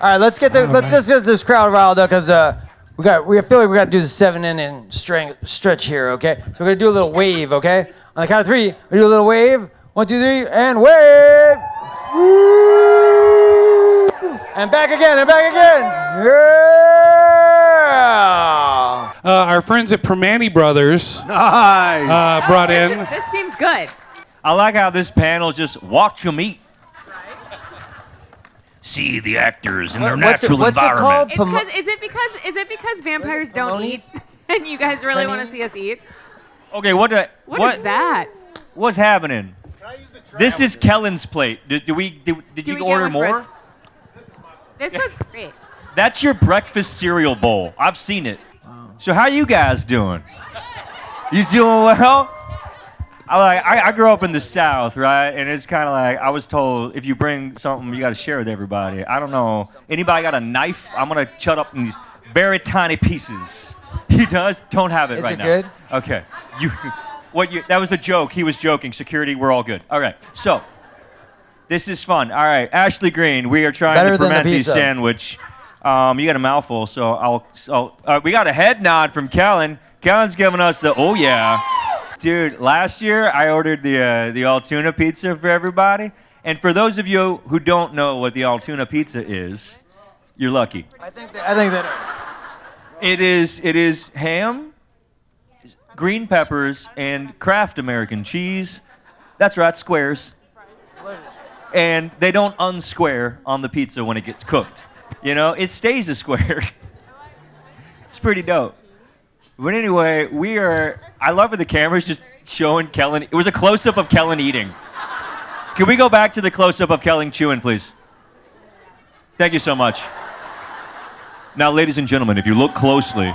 right, let's just get this crowd riled up because we feel like we got to do the 7-inning stretch here, okay? So we're gonna do a little wave, okay? On the count of 3, we do a little wave. 1, 2, 3, and wave. Woo! And back again, Yeah! Our friends at Primanti Brothers Nice. brought in. This seems good. I like how this panel just watch them eat. See the actors in their natural what's environment. it called? Is it because vampires don't eat, and you guys really want to see us eat? Okay, what is that? What's happening? This is Kellan's plate. Did you order more? This looks great. That's your breakfast cereal bowl. I've seen it. So how you guys doing? You doing well? I grew up in the South, right? And it's kind of like I was told if you bring something, you got to share with everybody. I don't know. Anybody got a knife? I'm gonna cut up in these very tiny pieces. He does. Don't have it right now. Is it good? Okay. That was a joke. He was joking. Security, we're all good. All right. So this is fun. All right, Ashley Greene, we are trying Better the than the Primanti pizza. sandwich. You got a mouthful, so we got a head nod from Kellan. Kellan's giving us the oh yeah. Dude, last year I ordered the all tuna pizza for everybody. And for those of you who don't know what the all tuna pizza is, you're lucky. I think that It is ham, green peppers, and Kraft American cheese. That's right, squares. And they don't unsquare on the pizza when it gets cooked. You know, it stays a square. It's pretty dope. But anyway, I love how the camera's just showing Kellan. It was a close-up of Kellan eating. Can we go back to the close-up of Kellan chewing, please? Thank you so much. Now, ladies and gentlemen, if you look closely,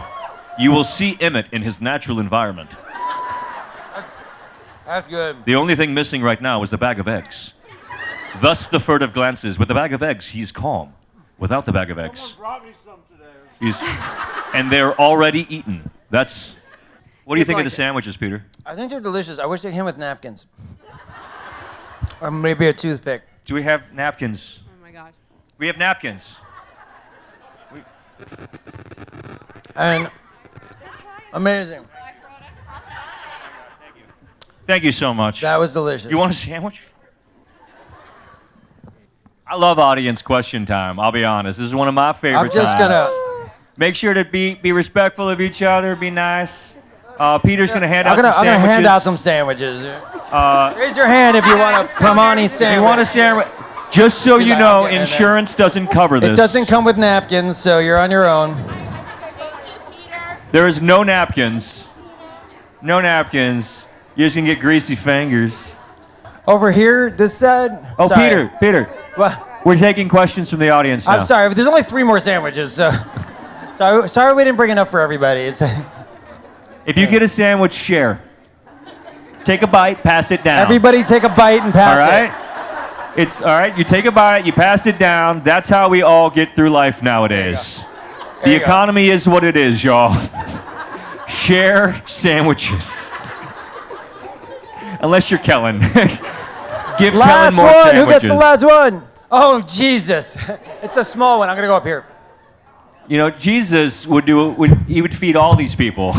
you will see Emmett in his natural environment. that's good. The only thing missing right now is the bag of eggs. Thus the furtive glances. With the bag of eggs, he's calm. Without the bag of eggs, Someone brought me some today. and they're already eaten. What do you think of the sandwiches, Peter? I think they're delicious. I wish they came with napkins. Or maybe a toothpick. Do we have napkins? Oh my gosh. We have napkins. And amazing. Thank you so much. That was delicious. You want a sandwich? I love audience question time, I'll be honest. This is one of my favorite I'm just times. gonna. Make sure to be respectful of each other, be nice. Peter's going to hand out I'm some sandwiches. gonna hand out some sandwiches. Raise your hand if you want a Primanti If sandwich. you want a sandwich, just so you I'm know, getting it. insurance doesn't cover this. It doesn't come with napkins, so you're on your own. There is no napkins. No napkins. You're just going to get greasy fingers. Over here, this side. Oh, Sorry. Peter. What? We're taking questions from the audience now. I'm sorry, but there's only 3 more sandwiches, so. Sorry we didn't bring enough for everybody. If you get a sandwich, share. Take a bite, pass it down. Everybody take a bite and pass All right? It's all right. You take a bite, you pass it down. That's how we all get through life nowadays. The economy is what it is, y'all. Share sandwiches. Unless you're Kellan. Give Last Kellan more one. sandwiches. Who gets the last one? Oh, Jesus. It's a small one. I'm going to go up here. You know, Jesus would feed all these people.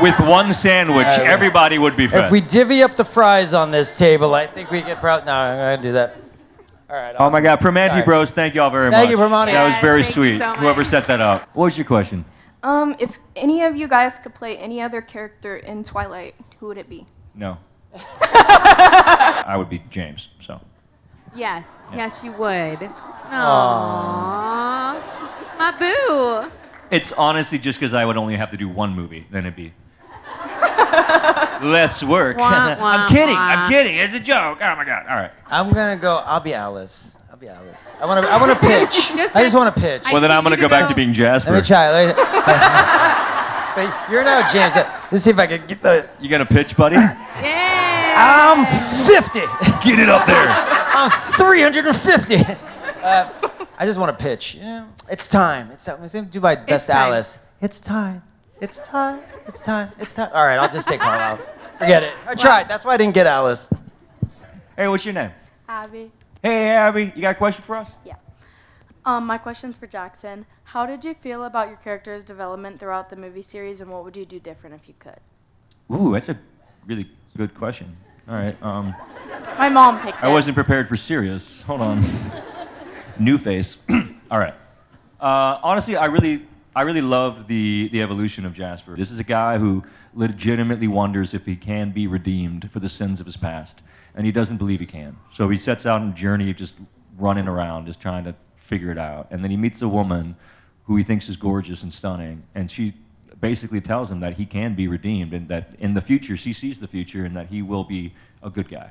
With one sandwich, everybody would be fed. If we divvy up the fries on this table, I think we get proud. No, I'm going to do that. All right. Oh my God, Primanti Sorry. Bros, thank you all very much. Thank you, Primanti. That was very Yes, thank you sweet. so much. Whoever set that up. What was your question? If any of you guys could play any other character in Twilight, who would it be? No. I would be James, so. Yes, yes, you would. Aww. My boo. It's honestly just because I would only have to do one movie, then it'd be less work. Wah, wah, I'm kidding. wah. I'm kidding. It's a joke. Oh my God. All right. I'm going to go. I'll be Alice. I want to pitch. I just want to pitch. Well, then I'm going to go back to being Jasper. Let me try. Wait, you're now James. Let's see if I can get the. You going to pitch, buddy? Yeah. I'm 50. Get it up there. I'm 350. I just want to pitch. You know, it's time. It's time. I'm going to do my best time. Alice. It's time. It's time. It's time. It's time. All right, I'll just take Carlisle. Forget it. I tried. That's why I didn't get Alice. Hey, what's your name? Abby. Hey, Abby. You got a question for us? Yeah. My question's for Jackson. How did you feel about your character's development throughout the movie series, and what would you do different if you could? Ooh, that's a really good question. All right. My mom picked it. I wasn't prepared for serious. Hold on. New face. All right. Honestly, I really loved the evolution of Jasper. This is a guy who legitimately wonders if he can be redeemed for the sins of his past, and he doesn't believe he can. So he sets out on a journey of just running around, just trying to figure it out. And then he meets a woman who he thinks is gorgeous and stunning, and she basically tells him that he can be redeemed and that in the future, she sees the future and that he will be a good guy.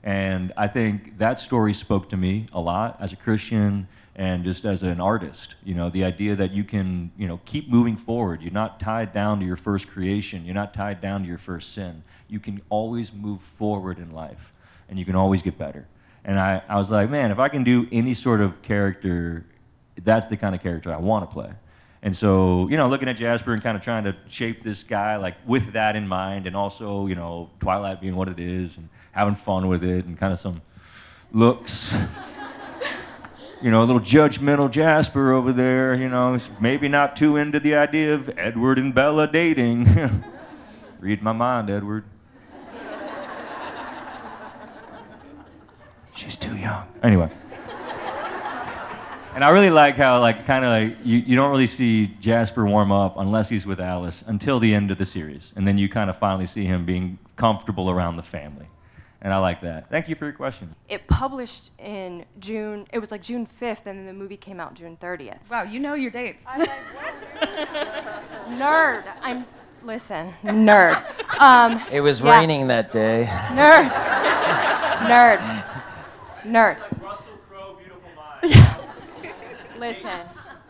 And I think that story spoke to me a lot as a Christian and just as an artist. You know, the idea that you can, keep moving forward. You're not tied down to your first creation. You're not tied down to your first sin. You can always move forward in life, and you can always get better. And I was like, man, if I can do any sort of character, that's the kind of character I want to play. And so, looking at Jasper and kind of trying to shape this guy, like, with that in mind, and also, Twilight being what it is, and having fun with it, and kind of some looks. A little judgmental Jasper over there, maybe not too into the idea of Edward and Bella dating. Read my mind, Edward. She's too young. Anyway. And I really like how, you don't really see Jasper warm up unless he's with Alice until the end of the series. And then you kind of finally see him being comfortable around the family. And I like that. Thank you for your question. It published in June, it was like June 5th, and then the movie came out June 30th. Wow, you know your dates. Nerd. Nerd. It was raining that day. Nerd. Russell Crowe, Beautiful Mind. Listen.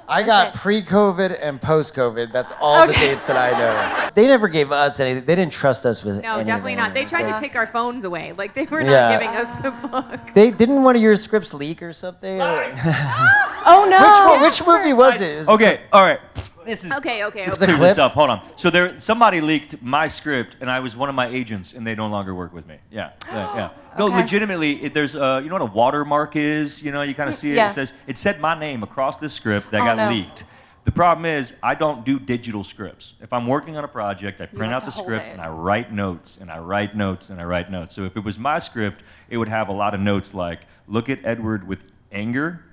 I got pre-COVID and post-COVID. That's all the dates that I know. They never gave us anything. They didn't trust us with anything. No, definitely not. They tried to take our phones away. Like, they were not Yeah. giving us the book. They didn't one of your scripts leak or something? Oh no. Which movie was it? Okay, all right. This is Okay. The clear clips? this up. Hold on. So somebody leaked my script, and I was one of my agents, and they no longer work with me. Yeah. No, Okay. legitimately, there's you know what a watermark is. You kind of see it. Yeah. It said my name across this script that got no. leaked. The problem is I don't do digital scripts. If I'm working on a project, I print have out the to hold script it. and I write notes and I write notes and I write notes. So if it was my script, it would have a lot of notes like, look at Edward with anger.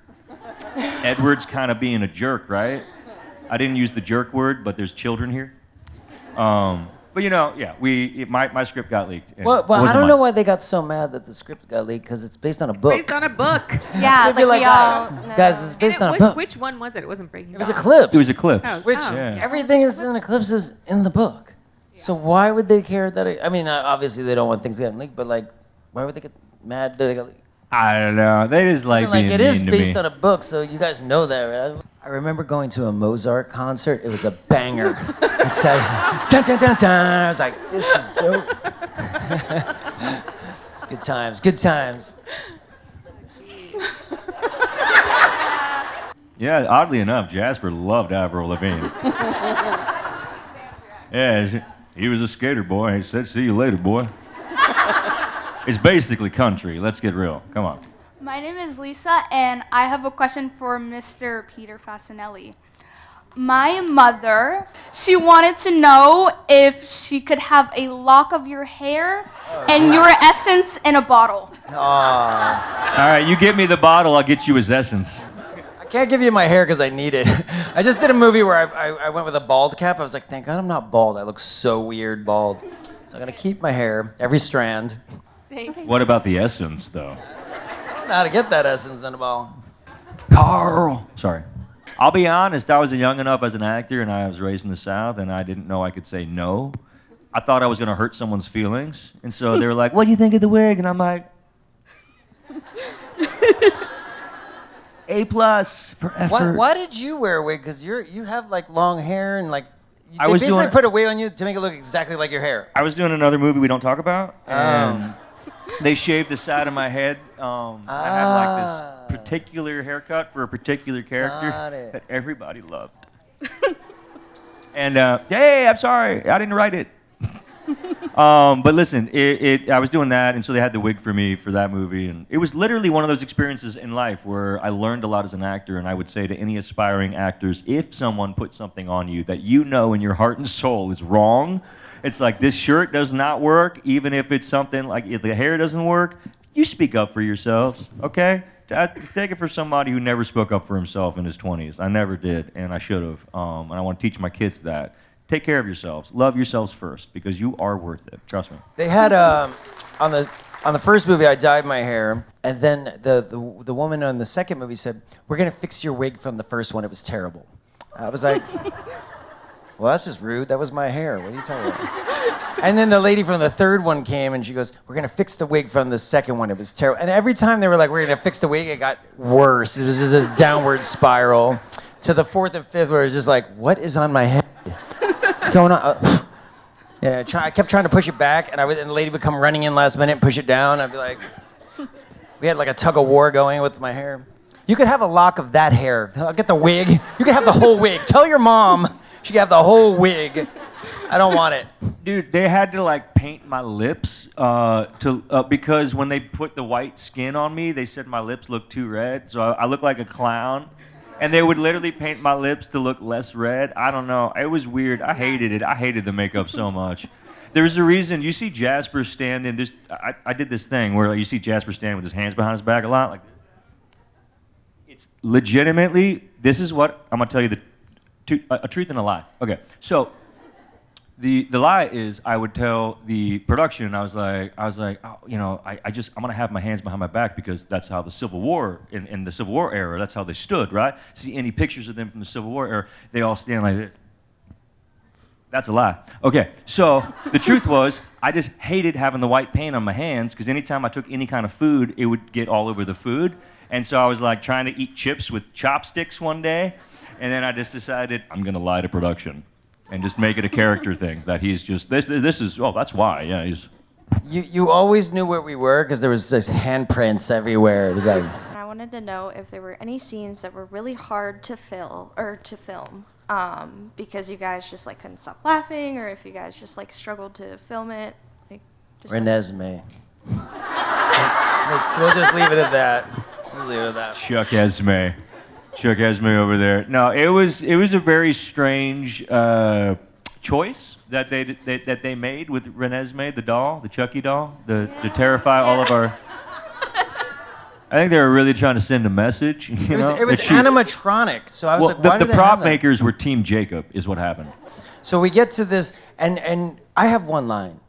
Edward's kind of being a jerk, right? I didn't use the jerk word, but there's children here. But my script got leaked. and Well, it I wasn't don't mine. know why they got so mad that the script got leaked, because it's based on a book. Based on a book. Yeah, So it'd be like we guys, all know. guys, it's based on a book. Which one was it? It wasn't Breaking It was Dawn. Eclipse. It was Eclipse. Oh, Which Yeah. everything is in Eclipse is in the book. So why would they care that? I mean, obviously they don't want things getting leaked, but why would they get mad that it got leaked? I don't know. They just like being It is mean to based me. on a book, so you guys know that, right? I remember going to a Mozart concert. It was a banger. I'd say, dun dun dun dun. I was like, this is dope. It's good times. Good times. Yeah, oddly enough, Jasper loved Avril Lavigne. Yeah, he was a skater boy. He said, "See you later, boy." It's basically country. Let's get real. Come on. My name is Lisa, and I have a question for Mr. Peter Facinelli. My mother, she wanted to know if she could have a lock of your hair and your essence in a bottle. Aw. All right, you get me the bottle, I'll get you his essence. I can't give you my hair because I need it. I just did a movie where I went with a bald cap. I was like, thank God I'm not bald. I look so weird bald. So I'm going to keep my hair, every strand. What about the essence, though? I don't know how to get that essence in a ball. Carl. Sorry. I'll be honest, I was young enough as an actor, and I was raised in the South, and I didn't know I could say no. I thought I was going to hurt someone's feelings, and so they were like, "What do you think of the wig?" And I'm like, A+ for effort. Why did you wear a wig? Because you have long hair and I they was basically doing- put a wig on you to make it look exactly like your hair. I was doing another movie we don't talk about, and they shaved the side of my head. I had this particular haircut for a particular character Got it. that everybody loved. And hey, I'm sorry, I didn't write it. But listen, I was doing that, and so they had the wig for me for that movie, and it was literally one of those experiences in life where I learned a lot as an actor, and I would say to any aspiring actors, if someone puts something on you that you know in your heart and soul is wrong, it's like this shirt does not work, even if it's something like if the hair doesn't work, you speak up for yourselves, okay? I take it for somebody who never spoke up for himself in his 20s. I never did, and I should have, and I want to teach my kids that. Take care of yourselves. Love yourselves first, because you are worth it. Trust me. They had on the first movie, I dyed my hair, and then the woman on the second movie said, "We're gonna fix your wig from the first one. It was terrible." I was like, "Well, that's just rude. That was my hair. What are you talking about?" And then the lady from the third one came, and she goes, "We're gonna fix the wig from the second one. It was terrible." And every time they were like, "We're gonna fix the wig," it got worse. It was just this downward spiral to the fourth and fifth, where it was just like, "What is on my head? What's going on?" Yeah, I kept trying to push it back, and the lady would come running in last minute and push it down. I'd be like, we had like a tug of war going with my hair. You could have a lock of that hair. I'll get the wig. You could have the whole wig. Tell your mom she could have the whole wig. I don't want it. Dude, they had to like paint my lips because when they put the white skin on me, they said my lips looked too red, so I looked like a clown. And they would literally paint my lips to look less red. I don't know. It was weird. I hated it. I hated the makeup so much. There's a reason. You see Jasper standing. I did this thing where you see Jasper standing with his hands behind his back a lot. Like, it's legitimately, this is what, I'm going to tell you a truth and a lie. Okay, so the lie is I would tell the production, I was like, oh, you know, I'm gonna have my hands behind my back because that's how the Civil War, in the Civil War era, that's how they stood, right? See any pictures of them from the Civil War era, they all stand like this. That's a lie. Okay, so the truth was, I just hated having the white paint on my hands because anytime I took any kind of food, it would get all over the food. And so I was like trying to eat chips with chopsticks one day, and then I just decided, I'm gonna lie to production. And just make it a character thing that he's just this is that's why he's. You always knew where we were because there was just handprints everywhere. It was like, I wanted to know if there were any scenes that were really hard to film, because you guys just like couldn't stop laughing, or if you guys just like struggled to film it. Like, Renesmee. We'll just leave it at that. We'll leave it at that. Chuck Esme over there. No, it was a very strange choice that they made with Renesmee, the doll, the Chucky doll, to terrify all of our. I think they were really trying to send a message. It was animatronic, so I was like, why the do they prop have that? makers were Team Jacob, is what happened. So we get to this, and I have one line,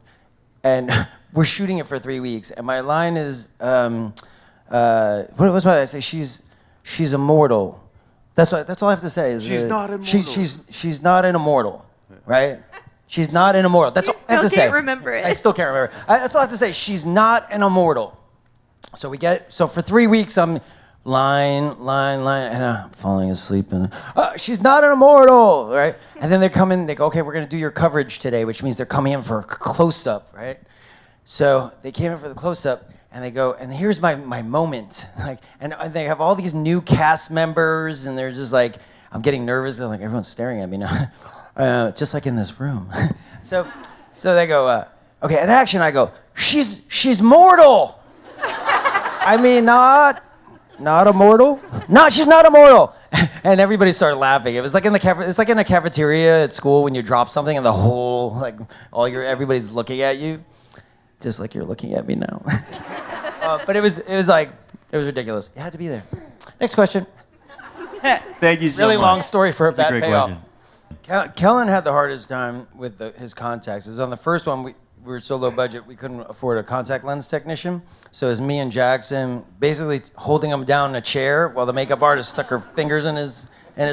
and we're shooting it for 3 weeks, and my line is, what was my? I say she's immortal. That's all I have to say. Is she's not immortal. She's not an immortal, right? She's not an immortal. That's all I have to say. Still can't remember it. I still can't remember. That's all I have to say. She's not an immortal. So for 3 weeks I'm line, and I'm falling asleep, and she's not an immortal, right? And then they come in. They go, okay, we're gonna do your coverage today, which means they're coming in for a close-up, right? So they came in for the close-up. And they go, and here's my moment. Like, and they have all these new cast members, and they're just like, I'm getting nervous. They're like, everyone's staring at me now, just like in this room. So they go, okay, in action. I go, she's mortal. I mean, not immortal. No, she's not immortal. And everybody started laughing. It was like it's like in a cafeteria at school when you drop something, and the whole everybody's looking at you. Just like you're looking at me now. But it was ridiculous. You had to be there. Next question. Thank you so much. Really long story for a bad great payoff. question. Kellan had the hardest time with his contacts. It was on the first one, we were so low budget, we couldn't afford a contact lens technician. So it was me and Jackson basically holding him down in a chair while the makeup artist stuck her fingers in his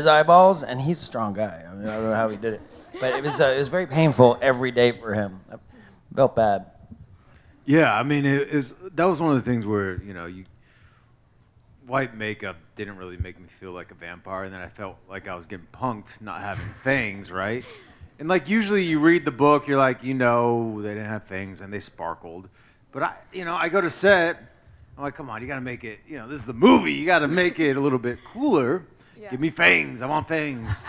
eyeballs. And he's a strong guy. I mean, I don't know how he did it. But it was very painful every day for him. I felt bad. Yeah, I mean, that was one of the things where, white makeup didn't really make me feel like a vampire, and then I felt like I was getting punked not having fangs, right? And like usually you read the book, you're like, they didn't have fangs and they sparkled. But I go to set, I'm like, come on, you gotta make it, this is the movie, you gotta make it a little bit cooler. Yeah. Give me fangs, I want fangs.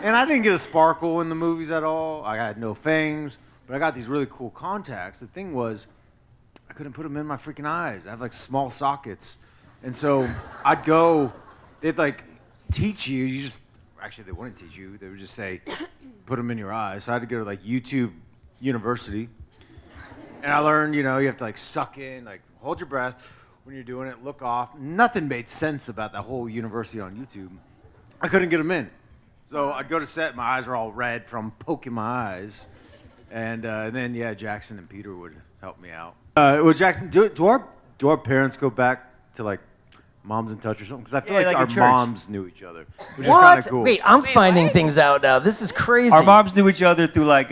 And I didn't get a sparkle in the movies at all. I had no fangs. but I got these really cool contacts. The thing was, I couldn't put them in my freaking eyes. I have like small sockets. And so I'd go, they'd like teach you, actually they wouldn't teach you, they would just say, put them in your eyes. So I had to go to like YouTube University. And I learned, you have to like suck in, like hold your breath when you're doing it, look off. Nothing made sense about that whole university on YouTube. I couldn't get them in. So I'd go to set, my eyes were all red from poking my eyes. And then, Jackson and Peter would help me out. Well, Jackson, do our parents go back to like Moms in Touch or something? Because I feel like our moms knew each other, which is kind of cool. Wait, I'm finding things out now. This is crazy. Our moms knew each other through like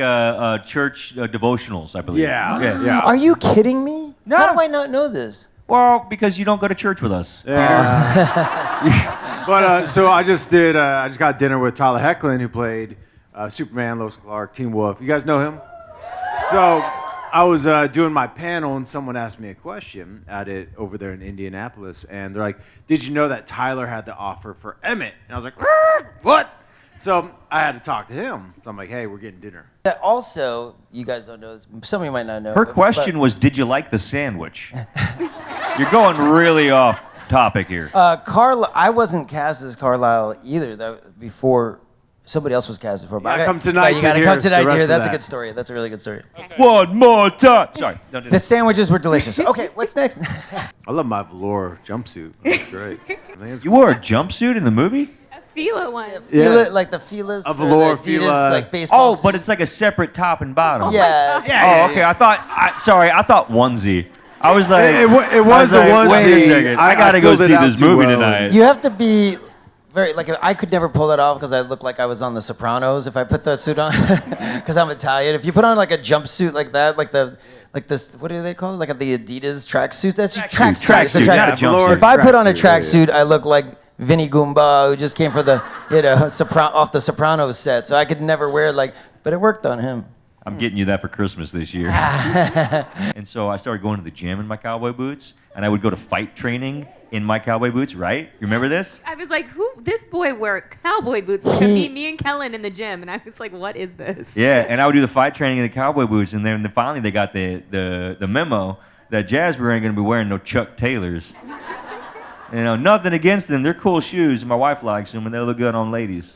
church devotionals, I believe. Yeah. Are you kidding me? No. How do I not know this? Well, because you don't go to church with us. But so I just got dinner with Tyler Hoechlin, who played Superman, Lois and Clark, Teen Wolf. You guys know him? So I was doing my panel, and someone asked me a question at it over there in Indianapolis, and they're like, "Did you know that Tyler had the offer for Emmett?" And I was like, "What?" So I had to talk to him. So I'm like, "Hey, we're getting dinner." Also, you guys don't know this. Some of you might not know. Her question was, "Did you like the sandwich?" You're going really off topic here. I wasn't cast as Carlisle either. That before somebody else was casted for. Yeah, come tonight You gotta to come hear tonight the to hear. rest of That's a that. good story. That's a really good story. One more time. Sorry. Don't do The that. sandwiches were delicious. Okay, what's next? I love my velour jumpsuit. That's great. I think it's You wore a jumpsuit in the movie? A Fila one. Fila, like the Fila's, A velour or the Adidas, Fila. like baseball. Oh, but it's like a separate top and bottom. yeah. Oh, okay. I thought onesie. I was like, It was I was a like, onesie. Wait a second. I gotta go filled see it out this too movie well. tonight. You have to be very like I could never pull that off because I look like I was on The Sopranos if I put the suit on because I'm Italian. If you put on like a jumpsuit like that, like this, what do they call it? Like the Adidas tracksuit. That's tracksuit. It's a Tracksuit, not a tracksuit. jumpsuit. If I put on a Tracksuit, tracksuit, I look like Vinny Goomba who just came for the off the Sopranos set. So I could never wear but it worked on him. I'm getting you that for Christmas this year. And so I started going to the gym in my cowboy boots, and I would go to fight training in my cowboy boots, right? You remember this? I was like, this boy wore cowboy boots to meet me and Kellan in the gym. And I was like, what is this? Yeah, and I would do the fight training in the cowboy boots, and then finally they got the memo that Jasper ain't going to be wearing no Chuck Taylors. Nothing against them. They're cool shoes, and my wife likes them, and they look good on ladies.